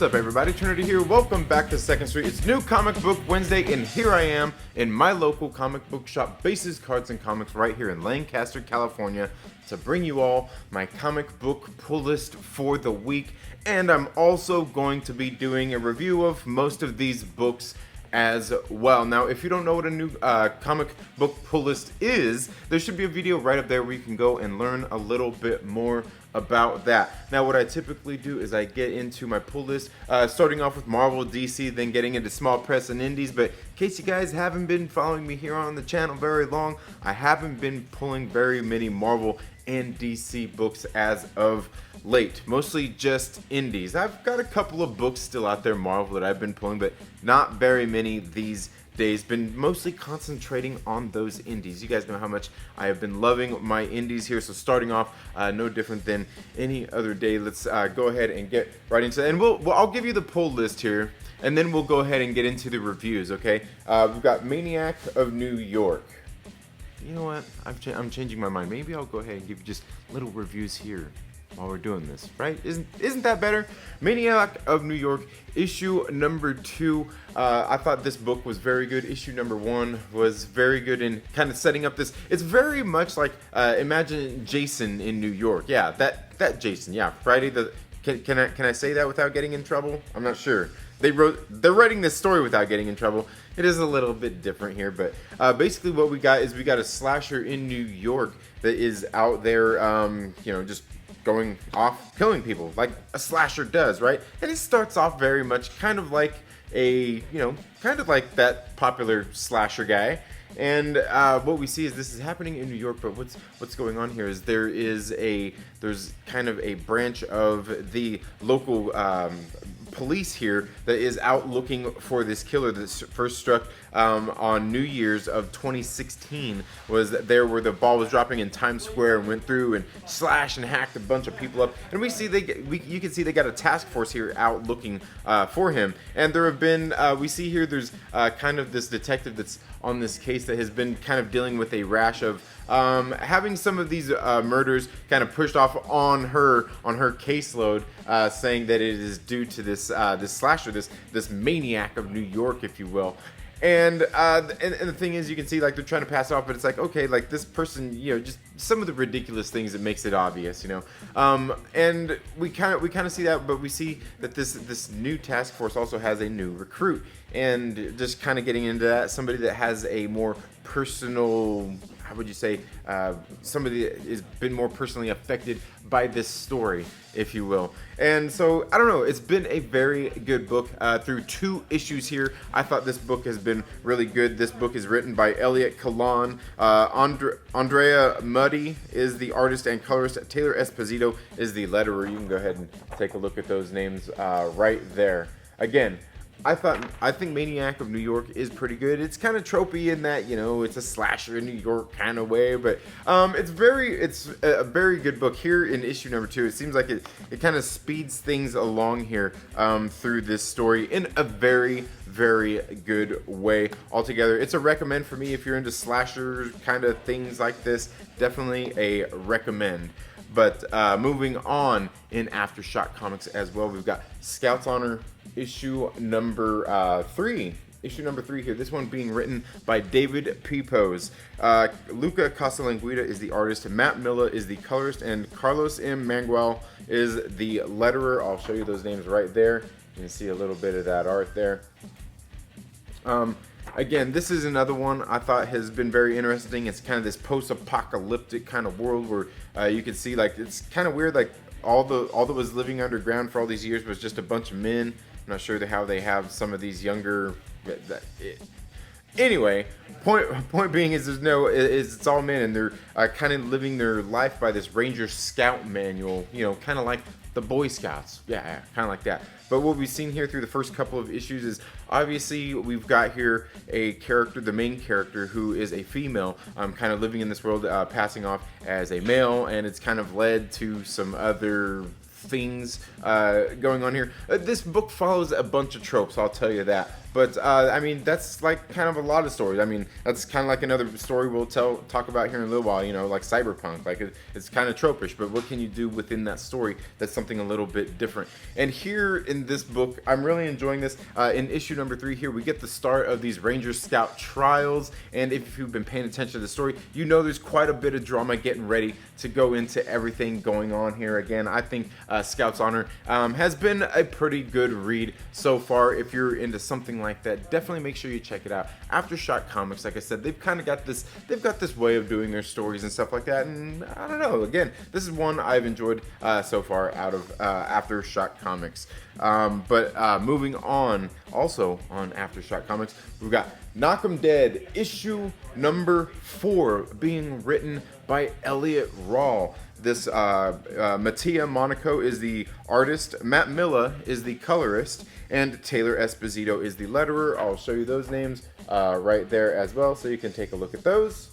up, everybody? Trinity here. Welcome back to 2nd Street. It's New Comic Book Wednesday, and here I am in my local comic book shop, Bases, Cards, and Comics, right here in Lancaster, California, to bring you all my comic book pull list for the week. And I'm also going to be doing a review of most of these books as well. Now, if you don't know what a new comic book pull list is, there should be a video right up there where you can go and learn a little bit more about that. Now, what I typically do is I get into my pull list, starting off with Marvel, DC, then getting into small press and indies. But in case you guys haven't been following me here on the channel very long, I haven't been pulling very many Marvel and DC books as of late, mostly just indies. I've got a couple of books still out there, Marvel, that I've been pulling, but not very many these days. Been mostly concentrating on those indies. You guys know how much I have been loving my indies here, so starting off no different than any other day. Let's go ahead and get right into it, and I'll give you the pull list here, and then we'll go ahead and get into the reviews, okay? We've got Maniac of New York. You know what? I'm changing my mind. Maybe I'll go ahead and give you just little reviews here while we're doing this, right? Isn't that better? Maniac of New York, issue number 2. I thought this book was very good. Issue number 1 was very good in kind of setting up this. It's very much like imagine Jason in New York. Yeah, that Jason. Yeah, Friday the. Can I say that without getting in trouble? I'm not sure. They're writing this story without getting in trouble. It is a little bit different here, but basically what we got is we got a slasher in New York that is out there, just going off killing people like a slasher does, right? And it starts off very much kind of like that popular slasher guy. And what we see is this is happening in New York, but what's going on here is there's kind of a branch of the local police here that is out looking for this killer that first struck on New Year's of 2016. Was there where the ball was dropping in Times Square and went through and slashed and hacked a bunch of people up. And we see you can see they got a task force here out looking for him. And there have been we see here there's kind of this detective that's on this case that has been kind of dealing with a rash of having some of these murders kind of pushed off on her caseload, saying that it is due to this slasher, this maniac of New York, if you will. And the thing is, you can see like they're trying to pass it off, but it's like, okay, like this person, just some of the ridiculous things that makes it obvious, and we kind of see that, but we see that this new task force also has a new recruit, and just kind of getting into that, somebody that has a more personal, how would you say, somebody that has been more personally affected by this story, if you will. And so, I don't know, it's been a very good book through 2 issues here. I thought this book has been really good. This book is written by Elliot Kalan. Andrea Muddy is the artist and colorist. Taylor Esposito is the letterer. You can go ahead and take a look at those names right there. Again, I think Maniac of New York is pretty good. It's kind of tropey in that, it's a slasher in New York kind of way, but it's a very good book. Here in issue number 2, it seems like it kind of speeds things along here through this story in a very, very good way altogether. It's a recommend for me if you're into slasher kind of things like this. Definitely a recommend. But moving on in Aftershock Comics as well, we've got Scout's Honor issue number 3. Issue number 3 here. This one being written by David Pepose. Luca Casalanguida is the artist. Matt Milla is the colorist. And Carlos M. Mangual is the letterer. I'll show you those names right there. You can see a little bit of that art there. Again, this is another one I thought has been very interesting. It's kind of this post-apocalyptic kind of world where you can see, like, it's kind of weird, like all that was living underground for all these years was just a bunch of men. I'm not sure how they have some of these younger. Anyway, point being is it's all men, and they're kind of living their life by this Ranger Scout manual, kind of like the Boy Scouts. Yeah, kind of like that. But what we've seen here through the first couple of issues is obviously we've got here a character, the main character, who is a female, kind of living in this world, passing off as a male, and it's kind of led to some other things going on here. This book follows a bunch of tropes, I'll tell you that. But I mean, that's like kind of a lot of stories. I mean, that's kind of like another story we'll talk about here in a little while. Like cyberpunk. Like it's kind of tropish, but what can you do within that story that's something a little bit different? And here in this book, I'm really enjoying this. In issue number 3 here, we get the start of these Ranger Scout trials. And if you've been paying attention to the story, there's quite a bit of drama getting ready to go into everything going on here. Again, I think Scout's Honor has been a pretty good read so far. If you're into something like that, definitely make sure you check it out. Aftershock Comics, like I said, they've got this way of doing their stories and stuff like that, and I don't know, again, this is one I've enjoyed so far out of Aftershock Comics. But moving on, also on Aftershock Comics, we've got Knock 'em Dead, issue number 4, being written by Elliot Rawl. This Mattia Monaco is the artist, Matt Milla is the colorist, and Taylor Esposito is the letterer. I'll show you those names right there as well, so you can take a look at those.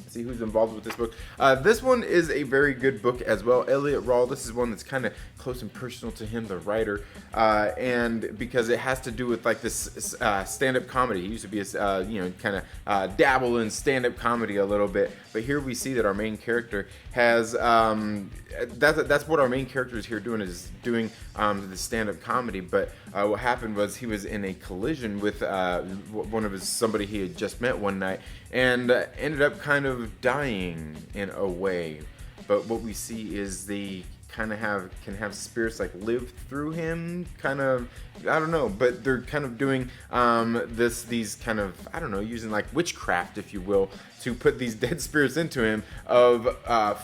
See who's involved with this book. This one is a very good book as well. Elliot Rawl, this is one that's kind of close and personal to him, the writer, and because it has to do with like this stand-up comedy. He used to be a kind of dabble in stand-up comedy a little bit, but here we see that our main character has that's what our main character is here doing, is doing the stand-up comedy. But what happened was he was in a collision with somebody he had just met one night, and ended up kind of dying in a way. But what we see is they kind of can have spirits like live through him, kind of, I don't know, but they're kind of doing these kind of, I don't know, using like witchcraft, if you will, to put these dead spirits into him of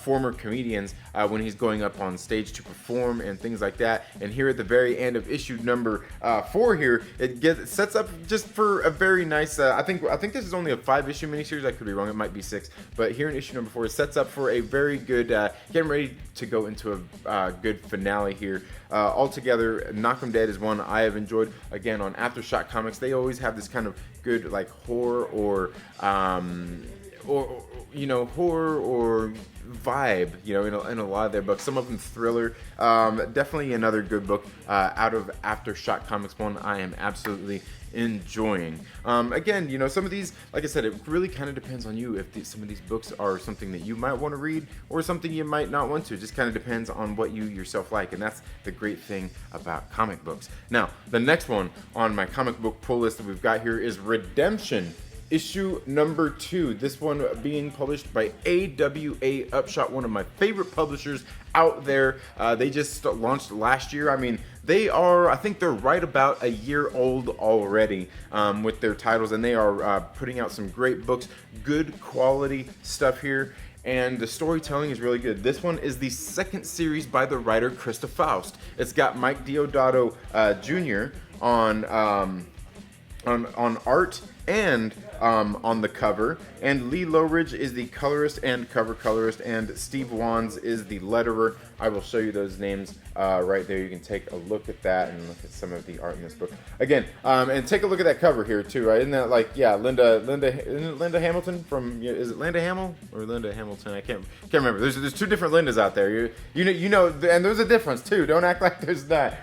former comedians when he's going up on stage to perform and things like that. And here at the very end of issue number 4 here, it sets up just for a very nice, I think this is only a 5-issue miniseries, I could be wrong, it might be 6, but here in issue number 4, it sets up for a very good, getting ready to go into a good finale here. Altogether, Knock 'em Dead is one I have enjoyed. Again, on Aftershock Comics, they always have this kind of good like horror or horror or vibe, in a lot of their books. Some of them thriller. Definitely another good book out of Aftershock Comics, one I am absolutely enjoying. Again, some of these, like I said, it really kind of depends on you if some of these books are something that you might want to read or something you might not want to. It just kind of depends on what you yourself like, and that's the great thing about comic books. Now, the next one on my comic book pull list that we've got here is Redemption, issue number 2. This one being published by AWA Upshot, one of my favorite publishers out there. They just launched last year. I mean, I think they're right about a year old already with their titles, and they are putting out some great books, good quality stuff here, and the storytelling is really good. This one is the second series by the writer Krista Faust. It's got Mike Deodato Jr. on art and on the cover, and Lee Lowridge is the colorist and cover colorist, and Steve Wands is the letterer. I will show you those names right there. You can take a look at that and look at some of the art in this book again, and take a look at that cover here too, right? Isn't that like, yeah, Linda Hamilton from, is it Linda Hamill or Linda Hamilton? I can't remember. There's 2 different Lindas out there. You know, and there's a difference too. Don't act like there's not.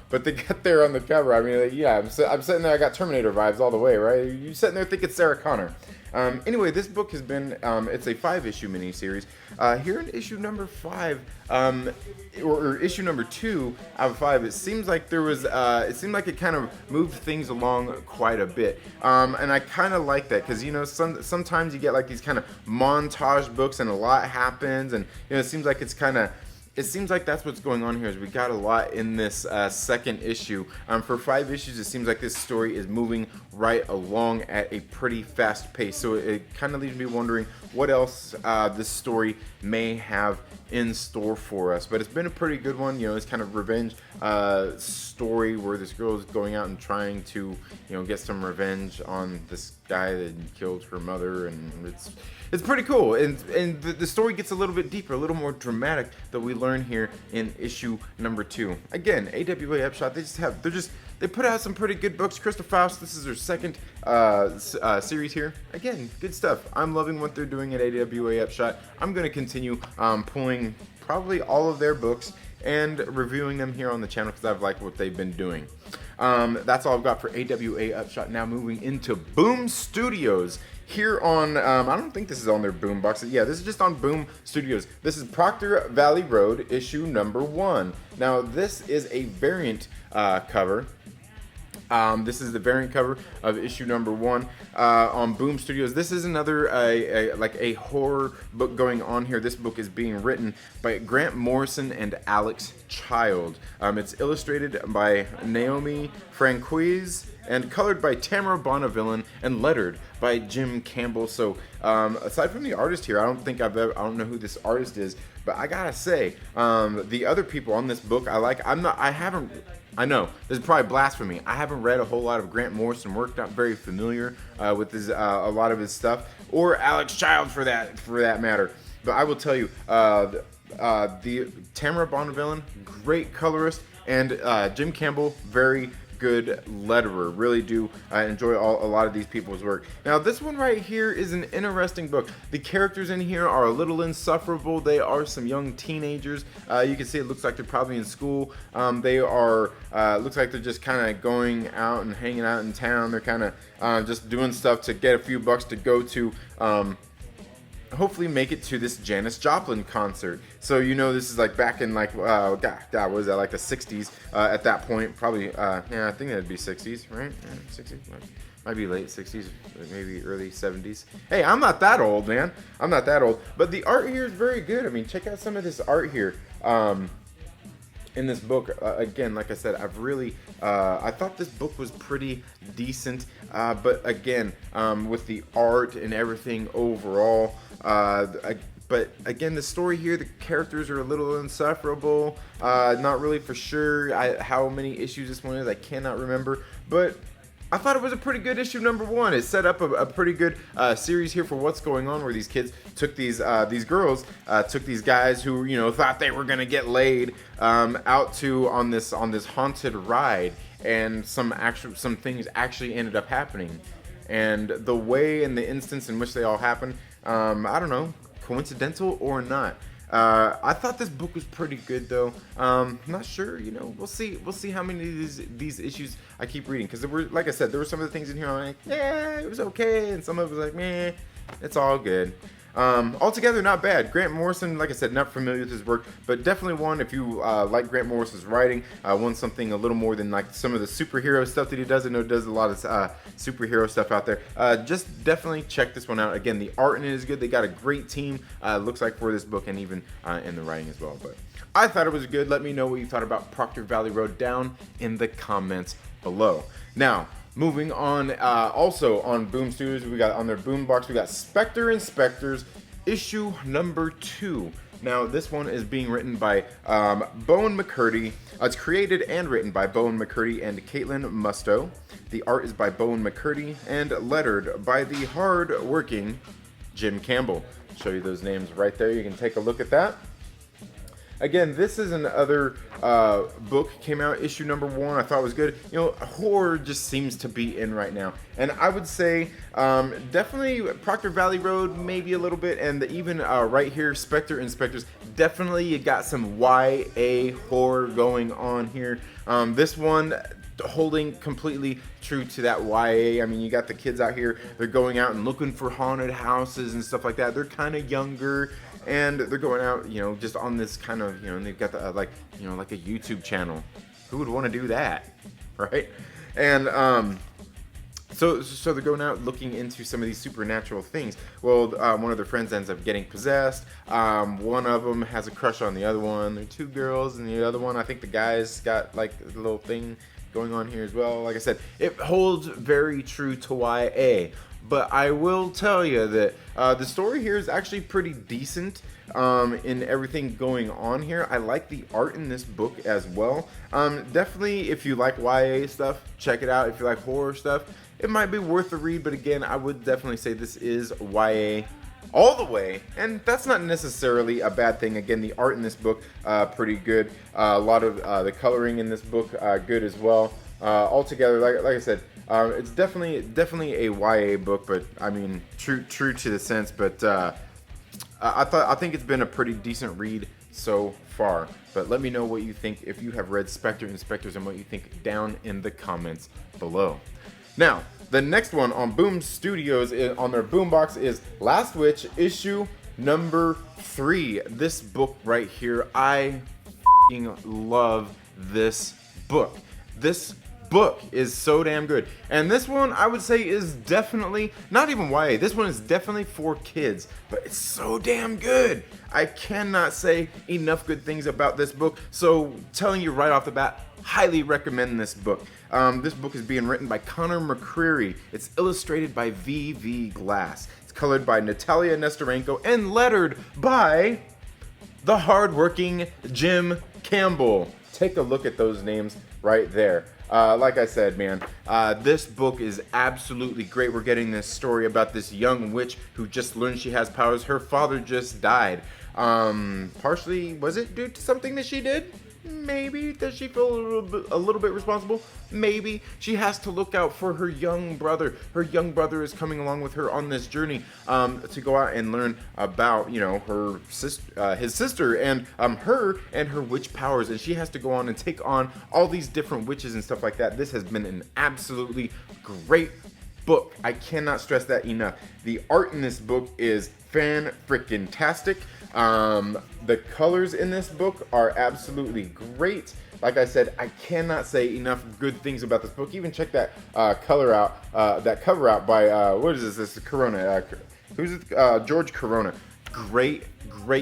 But they got there on the cover. I mean, yeah, I'm sitting there. I got Terminator vibes all the way, right? You sitting there thinking Sarah Connor. Anyway, this book has been, it's a 5-issue miniseries. Here in issue number 5, or issue number 2 out of 5, it seems like it seemed like it kind of moved things along quite a bit. And I kind of like that, because, sometimes you get like these kind of montage books and a lot happens, and, it seems like it seems like that's what's going on here, is we got a lot in this second issue. For 5 issues, it seems like this story is moving right along at a pretty fast pace. So it kind of leaves me wondering what else this story may have in store for us. But it's been a pretty good one. It's kind of revenge story where this girl is going out and trying to, get some revenge on this guy that killed her mother, and it's pretty cool. And the story gets a little bit deeper, a little more dramatic, that we learn here in issue number 2. Again, AWA Upshot, they put out some pretty good books. Krista Faust, this is her second series here. Again, good stuff. I'm loving what they're doing at AWA Upshot. I'm going to continue pulling probably all of their books and reviewing them here on the channel because I've liked what they've been doing. That's all I've got for AWA Upshot. Now moving into Boom Studios. Here on, I don't think this is on their Boom box. Yeah, this is just on Boom Studios. This is Proctor Valley Road, issue number 1. Now, this is a variant cover. This is the variant cover of issue number 1 on Boom Studios. This is another like a horror book going on here. This book is being written by Grant Morrison and Alex Child. It's illustrated by Naomi Franquise and colored by Tamara Bonneville and lettered by Jim Campbell. So aside from the artist here, I don't know who this artist is, but I gotta say, the other people on this book I know this is probably blasphemy. I haven't read a whole lot of Grant Morrison work, not very familiar with his a lot of his stuff, or Alex Child for that matter. But I will tell you, the Tamara Bonneville, great colorist, and Jim Campbell, very good letterer. Really do enjoy a lot of these people's work. Now this one right here is an interesting book. The characters in here are a little insufferable. They are some young teenagers. You can see it looks like they're probably in school. They are looks like they're just kind of going out and hanging out in town. They're kind of just doing stuff to get a few bucks to go to hopefully make it to this Janis Joplin concert. So this is like back in like what was that, like the 60s at that point, probably yeah, I think that'd be 60s, right? Yeah, 60s, might be late 60s, maybe early 70s. Hey, I'm not that old, man. I'm not that old, but the art here is very good. I mean, check out some of this art here in this book. Again, like I said, I've really I thought this book was pretty decent, but again, with the art and everything overall, but again, the story here, the characters are a little insufferable. Not really for sure how many issues this one is. I cannot remember, but I thought it was a pretty good issue number 1. It set up a pretty good series here for what's going on, where these kids took these girls took these guys who thought they were gonna get laid out to on this haunted ride, and some things actually ended up happening, and the way and the instance in which they all happened, I don't know, coincidental or not. I thought this book was pretty good though. Not sure, we'll see how many of these issues I keep reading, because there were, like I said, there were some of the things in here I'm like, yeah, it was okay, and some of it was like, meh, it's all good. Altogether, not bad. Grant Morrison, like I said, not familiar with his work, but definitely one, if you like Grant Morrison's writing, want something a little more than like some of the superhero stuff that he does. I know he does a lot of superhero stuff out there. Just definitely check this one out. Again, the art in it is good. They got a great team, looks like, for this book, and even in the writing as well. But I thought it was good. Let me know what you thought about Proctor Valley Road down in the comments below. Now, moving on, also on Boom Studios, we got on their Boom box, we got Specter Inspectors, issue number 2. Now, this one is being written by Bowen McCurdy. It's created and written by Bowen McCurdy and Caitlin Musto. The art is by Bowen McCurdy and lettered by the hard-working Jim Campbell. I'll show you those names right there. You can take a look at that. Again, this is another book, came out, issue number 1. I thought it was good. Horror just seems to be in right now. And I would say definitely Proctor Valley Road, maybe a little bit. And even right here, Specter Inspectors, definitely you got some YA horror going on here. This one holding completely true to that YA. I mean, you got the kids out here, they're going out and looking for haunted houses and stuff like that. They're kind of younger, and they're going out, just on this kind of, and they've got the, like a YouTube channel. Who would want to do that, right? And so they're going out looking into some of these supernatural things. Well, one of their friends ends up getting possessed. One of them has a crush on the other one. They're 2 girls, and the other one, I think the guy's got like a little thing going on here as well. Like I said, it holds very true to YA. But I will tell you that the story here is actually pretty decent in everything going on here. I like the art in this book as well. Definitely, if you like YA stuff, check it out. If you like horror stuff, it might be worth the read. But again, I would definitely say this is YA all the way, and that's not necessarily a bad thing. Again, the art in this book, pretty good. A lot of the coloring in this book, good as well. Altogether, like I said, it's definitely a YA book, but I mean, true to the sense. But I think it's been a pretty decent read so far. But let me know what you think if you have read Specter Inspectors and what you think down in the comments below. Now, the next one on Boom Studios on their boombox is Last Witch issue number 3. This book right here, I f***ing love this book. This book is so damn good. And this one, I would say, is definitely, not even YA, this one is definitely for kids, but it's so damn good. I cannot say enough good things about this book, so telling you right off the bat, highly recommend this book. This book is being written by Connor McCreary. It's illustrated by V.V. Glass. It's colored by Natalia Nestorenko and lettered by the hardworking Jim Campbell. Take a look at those names right there. Like I said, man, this book is absolutely great. We're getting this story about this young witch who just learned she has powers. Her father just died. Partially, was it due to something that she did? Maybe. Does she feel a little bit responsible? Maybe. She has to look out for her young brother. Her young brother is coming along with her on this journey to go out and learn about, you know, her his sister and her witch powers. And she has to go on and take on all these different witches and stuff like that. This has been an absolutely great book. I cannot stress that enough. The art in this book is fan-frickin-tastic. The colors in this book are absolutely great. Like I said, I cannot say enough good things about this book. Even check that cover out by what is this? This is Corona. Who's it? George Corona. Great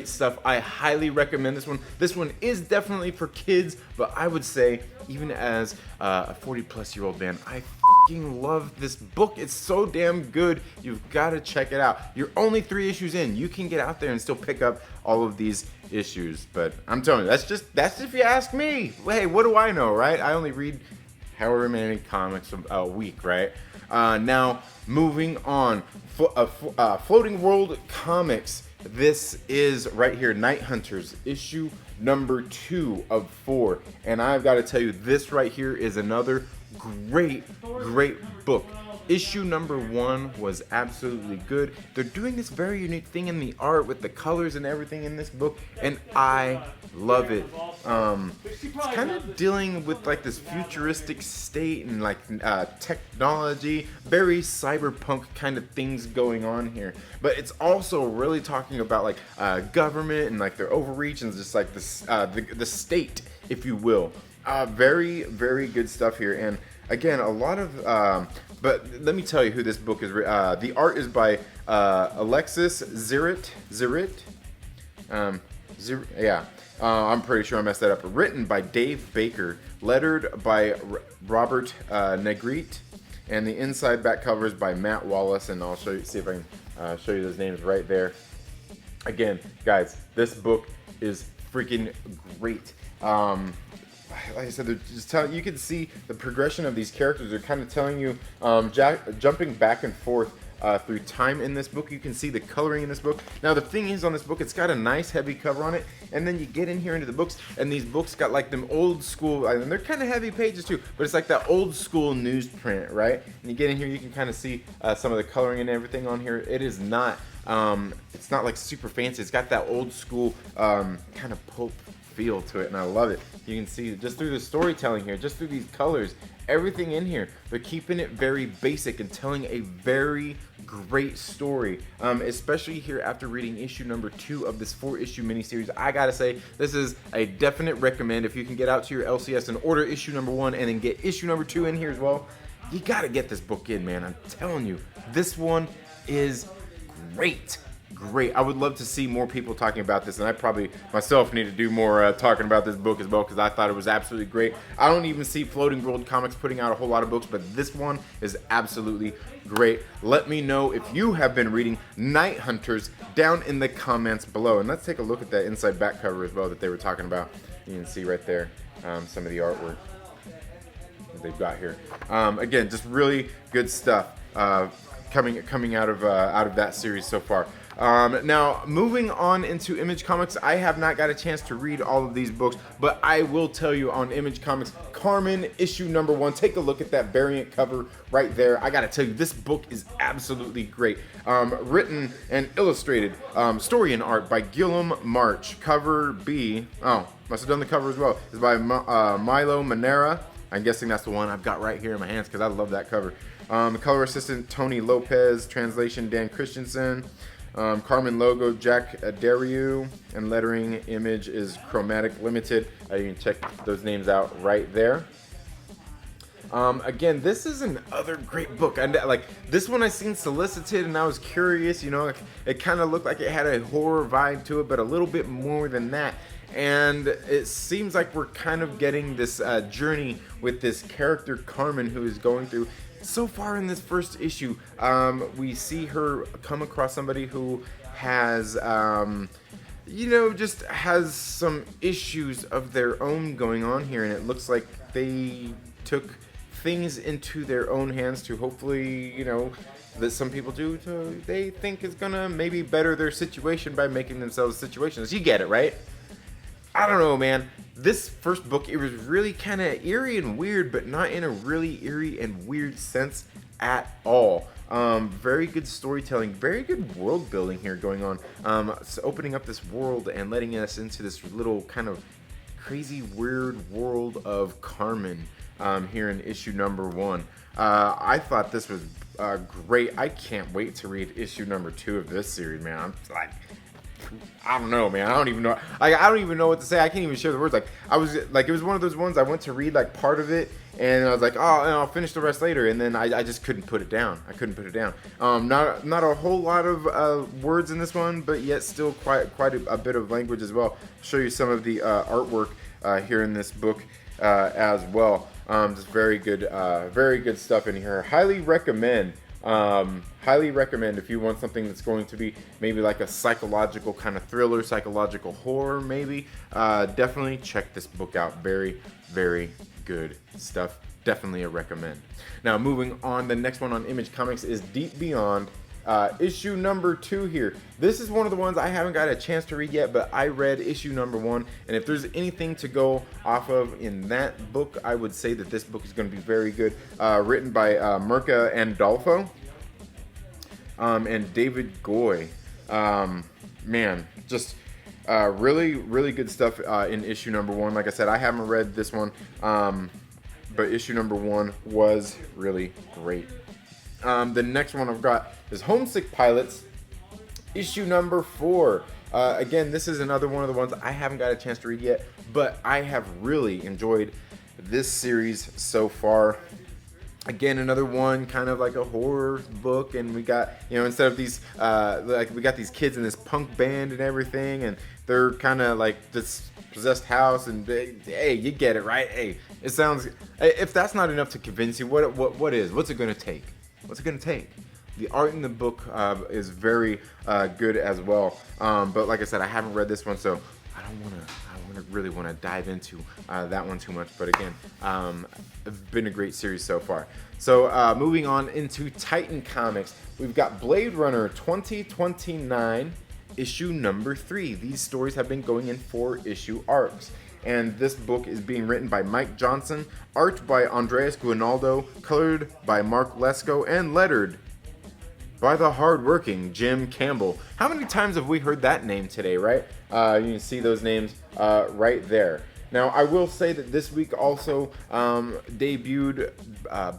stuff. I highly recommend this one. This one is definitely for kids, but I would say even as a 40-plus-year-old man, I fucking love this book. It's so damn good. You've got to check it out. You're only 3 issues in. You can get out there and still pick up all of these issues. But I'm telling you, that's if you ask me. Hey, what do I know, right? I only read however many comics a week, right? Now, moving on. Floating World Comics. This is right here, Night Hunters, issue number 2 of 4. And I've got to tell you, this right here is another great book. Issue number 1 was absolutely good. They're doing this very unique thing in the art with the colors and everything in this book, and I love it. It's kind of dealing with like this futuristic state and like technology, very cyberpunk kind of things going on here. But it's also really talking about like government and like their overreach and just like this the state, if you will. Very good stuff here. And again, a lot of but let me tell you who this book is. The art is by Alexis Zirit. I'm pretty sure I messed that up. Written by Dave Baker, lettered by Robert Negrete, and the inside back cover is by Matt Wallace. And I'll see if I can show you those names right there. Again, guys, this book is freaking great. Like I said, they're just you can see the progression of these characters. They're kind of telling you, jumping back and forth through time in this book. You can see the coloring in this book. Now, the thing is on this book, it's got a nice heavy cover on it, and then you get in here into the books, and these books got like them old school, and they're kind of heavy pages too, but it's like that old school newsprint, right? And you get in here, you can kind of see some of the coloring and everything on here. It is not, it's not like super fancy. It's got that old school kind of pulp feel to it, and I love it. You can see just through the storytelling here, just through these colors, everything in here. They're keeping it very basic and telling a very great story, especially here after reading issue number 2 of this 4-issue miniseries. I gotta say, this is a definite recommend. If you can get out to your LCS and order issue number 1 and then get issue number 2 in here as well, you gotta get this book in, man. I'm telling you, this one is great. I would love to see more people talking about this, and I probably myself need to do more talking about this book as well, because I thought it was absolutely great. I don't even see Floating World Comics putting out a whole lot of books, but this one is absolutely great. Let me know if you have been reading Night Hunters down in the comments below. And let's take a look at that inside back cover as well that they were talking about. You can see right there some of the artwork that they've got here. Again, just really good stuff coming out of that series so far. Now, moving on into Image Comics, I have not got a chance to read all of these books, but I will tell you on Image Comics, Karmen, issue number 1. Take a look at that variant cover right there. I gotta tell you, this book is absolutely great. Written and illustrated, story and art by Guillaume March. Cover B, must have done the cover as well, is by Milo Manera. I'm guessing that's the one I've got right here in my hands because I love that cover. Color assistant Tony Lopez, translation Dan Christensen. Karmen logo Jack Dariu, and lettering image is Chromatic Limited. You can check those names out right there. Again, this is another great book. And like this one I seen solicited and I was curious, it kind of looked like it had a horror vibe to it, but a little bit more than that. And it seems like we're kind of getting this journey with this character Karmen, who is going through. So far in this first issue, we see her come across somebody who has, just has some issues of their own going on here, and it looks like they took things into their own hands to hopefully, that some people do, they think is gonna maybe better their situation by making themselves situations. You get it, right? I don't know, man. This first book, it was really kind of eerie and weird, but not in a really eerie and weird sense at all. Very good storytelling, very good world building here going on. So opening up this world and letting us into this little kind of crazy, weird world of Karmen here in issue number 1. I thought this was great. I can't wait to read issue number 2 of this series, man. I'm like, I don't know, man. I don't even know. I don't even know what to say. I can't even share the words. Like it was one of those ones I went to read like part of it, and I was like, oh, and I'll finish the rest later. And then I just couldn't put it down. I couldn't put it down. Not a whole lot of words in this one, but yet still quite a bit of language as well. I'll show you some of the artwork here in this book as well. Just very good stuff in here. Highly recommend. Highly recommend if you want something that's going to be maybe like a psychological kind of thriller, psychological horror maybe. Definitely check this book out. Very, very good stuff. Definitely a recommend. Now moving on, the next one on Image Comics is Deep Beyond. Issue number 2 here. This is one of the ones I haven't got a chance to read yet, but I read issue number 1, and if there's anything to go off of in that book, I would say that this book is going to be very good. Written by Mirka Andolfo and David Goy. Man, just really, really good stuff in issue number 1. Like I said, I haven't read this one, but issue number 1 was really great. The next one I've got is Homesick Pilots, issue number 4. Again, this is another one of the ones I haven't got a chance to read yet, but I have really enjoyed this series so far. Again, another one kind of like a horror book, and we got, instead of these, we got these kids in this punk band and everything, and they're kind of like this possessed house, and hey, you get it, right? Hey, it sounds, if that's not enough to convince you, what is? What's it going to take? What's it going to take? The art in the book is very good as well. But like I said, I haven't read this one, so I don't really want to dive into that one too much. But again, it's been a great series so far. So moving on into Titan Comics, we've got Blade Runner 2029, issue number 3. These stories have been going in 4-issue arcs. And this book is being written by Mike Johnson, art by Andreas Guinaldo, colored by Mark Lesko, and lettered by the hard-working Jim Campbell. How many times have we heard that name today, right? You can see those names right there. Now, I will say that this week also debuted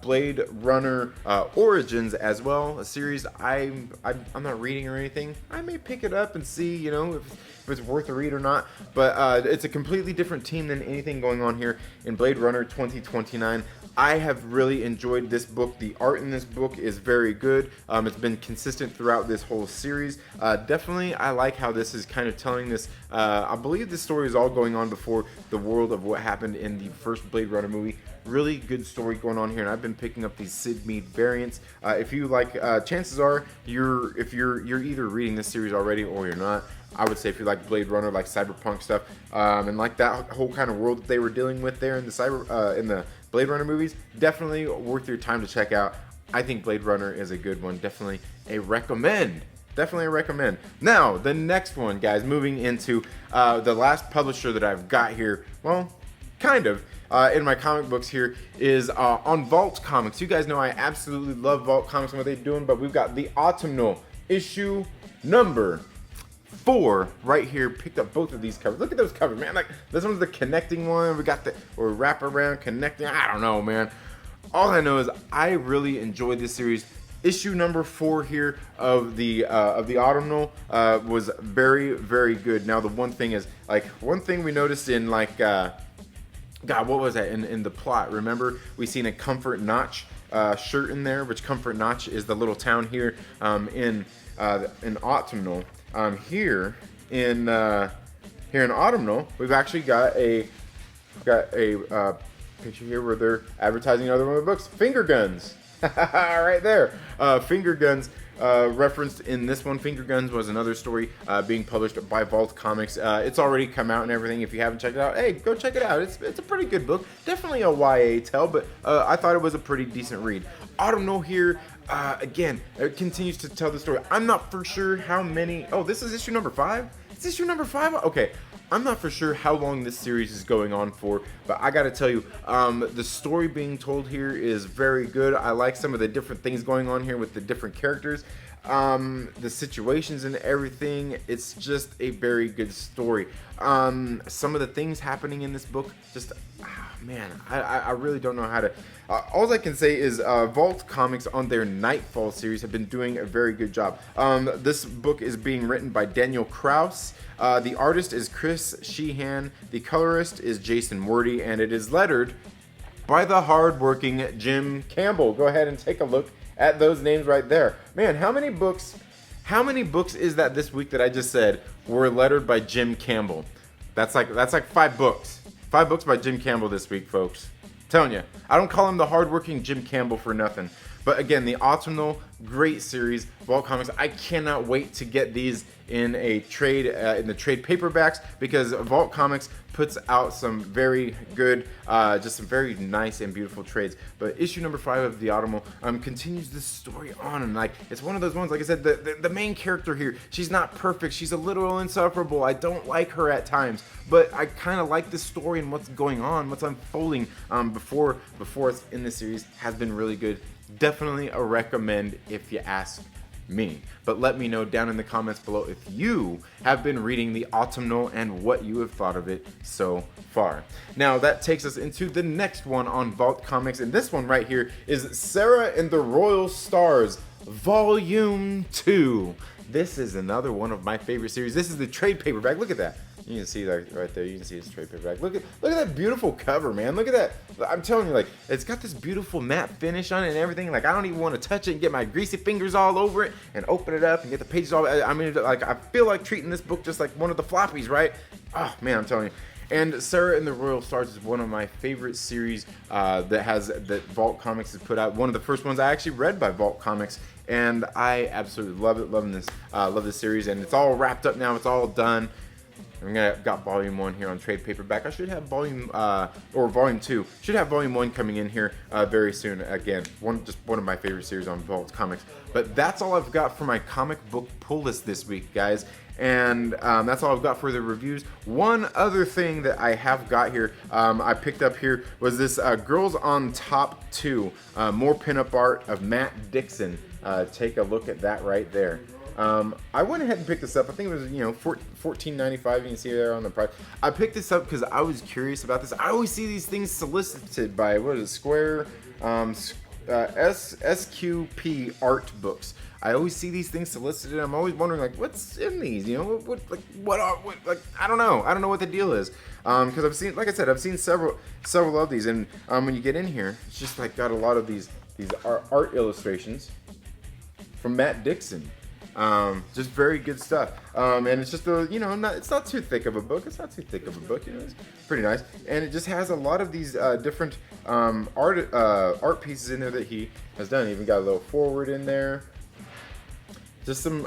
Blade Runner Origins as well, a series I'm not reading or anything. I may pick it up and see, if it's worth a read or not. But it's a completely different team than anything going on here in Blade Runner 2029. I have really enjoyed this book. The art in this book is very good. It's been consistent throughout this whole series. Definitely, I like how this is kind of telling this. I believe this story is all going on before the world of what happened in the first Blade Runner movie. Really good story going on here, and I've been picking up these Sid Mead variants. If you like, chances are you're either reading this series already or you're not. I would say if you like Blade Runner, like cyberpunk stuff, and like that whole kind of world that they were dealing with there in the Blade Runner movies, definitely worth your time to check out. I think Blade Runner is a good one. Definitely a recommend. Definitely recommend. Now, the next one, guys, moving into the last publisher that I've got here, well, kind of, in my comic books here, is on Vault Comics. You guys know I absolutely love Vault Comics and what they're doing, but we've got the Autumnal issue number 4 right here. Picked up both of these covers. Look at those covers, man. Like, this one's the connecting one. We got the, or wrap around connecting. I don't know, man. All I know is I really enjoyed this series. Issue number 4 here of the Autumnal was very, very good. Now the one thing is, like, one thing we noticed in, like, God, what was that in the plot? Remember, we seen a Comfort Notch shirt in there, which Comfort Notch is the little town here in Autumnal. Here in Autumnal, we've actually got a picture here where they're advertising another one of the books, Finger Guns. Right there. Finger Guns referenced in this one. Finger Guns was another story being published by Vault Comics. It's already come out and everything. If you haven't checked it out, hey, go check it out. It's a pretty good book. Definitely a YA tale, but I thought it was a pretty decent read. Autumnal here, again, it continues to tell the story. I'm not for sure how many... Oh, this is issue number 5? It's issue number 5? Okay. I'm not for sure how long this series is going on for, but I gotta tell you, the story being told here is very good. I like some of the different things going on here with the different characters, the situations and everything. It's just a very good story. Some of the things happening in this book, just, man, I really don't know how to... all I can say is Vault Comics on their Nightfall series have been doing a very good job. This book is being written by Daniel Kraus. The artist is Chris Sheehan. The colorist is Jason Wordy, and it is lettered by the hardworking Jim Campbell. Go ahead and take a look at those names right there. Man, how many books is that this week that I just said were lettered by Jim Campbell? That's like 5 books. 5 books by Jim Campbell this week, folks. I'm telling you, I don't call him the hardworking Jim Campbell for nothing. But again, the Autumnal, great series, Vault Comics. I cannot wait to get these in a trade, in the trade paperbacks, because Vault Comics puts out some very good, just some very nice and beautiful trades. But issue number 5 of the Autumnal continues this story on, and like, it's one of those ones, like I said, the main character here, she's not perfect, she's a little insufferable. I don't like her at times, but I kind of like this story and what's going on, what's unfolding before us in this series has been really good. Definitely a recommend if you ask me. But let me know down in the comments below if you have been reading the Autumnal and what you have thought of it so far. Now that takes us into the next one on Vault Comics, and this one right here is Sera and the Royal Stars Volume 2. This is another one of my favorite series. This is the trade paperback. Look at that. You can see that right there. You can see his trade paperback. Look at that beautiful cover, man. Look at that. I'm telling you, like, it's got this beautiful matte finish on it and everything. Like, I don't even want to touch it and get my greasy fingers all over it and open it up and get the pages all. I mean, like, I feel like treating this book just like one of the floppies, right? Oh man, I'm telling you. And Sera and the Royal Stars is one of my favorite series that Vault Comics has put out. One of the first ones I actually read by Vault Comics, and I absolutely love it. Love this series, and it's all wrapped up now. It's all done. Got volume 1 here on trade paperback. I should have volume 2. Should have volume 1 coming in here very soon. Again, just one of my favorite series on Vault Comics. But that's all I've got for my comic book pull list this week, guys. And that's all I've got for the reviews. One other thing that I have got here, I picked up here, was this Girls on Top 2, more pinup art of Matt Dixon. Take a look at that right there. I went ahead and picked this up. I think it was, $14.95. You can see there on the price. I picked this up because I was curious about this. I always see these things solicited by, Square, SQP Art Books. I always see these things solicited. I'm always wondering, like, what's in these? I don't know. I don't know what the deal is. Because I've seen, like I said, I've seen several of these, and when you get in here, it's just like got a lot of these art illustrations from Matt Dixon. Just very good stuff. And it's just it's not too thick of a book. It's pretty nice. And it just has a lot of these different art pieces in there that he has done. Even got a little forward in there. Just some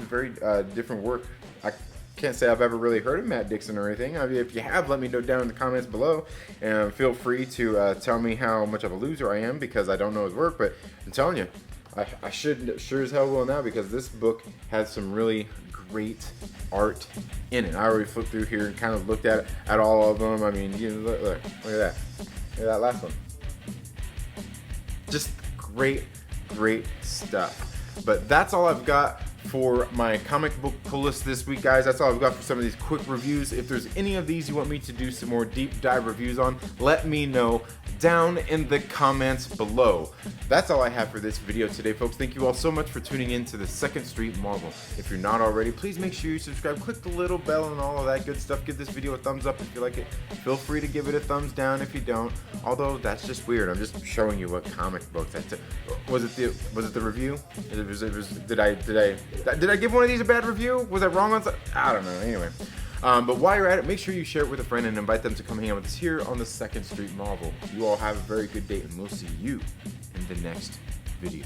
very different work. I can't say I've ever really heard of Matt Dixon or anything. I mean, if you have, let me know down in the comments below, and feel free to tell me how much of a loser I am because I don't know his work. But I'm telling you, I should sure as hell will now, because this book has some really great art in it. I already flipped through here and kind of looked at all of them. I mean, you know, look at that. Look at that last one. Just great stuff. But that's all I've got for my comic book pull list this week, guys. That's all I've got for some of these quick reviews. If there's any of these you want me to do some more deep dive reviews on, let me know down in the comments below. That's all I have for this video today, folks. Thank you all so much for tuning in to the Second Street Marvel. If you're not already, please make sure you subscribe, click the little bell and all of that good stuff. Give this video a thumbs up if you like it. Feel free to give it a thumbs down if you don't. Although that's just weird. I'm just showing you what comic books was it the review? Did I give one of these a bad review? Was I wrong on something? I don't know. Anyway. But while you're at it, make sure you share it with a friend and invite them to come hang out with us here on the Second Street Marvel. You all have a very good day, and we'll see you in the next video.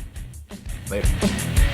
Later.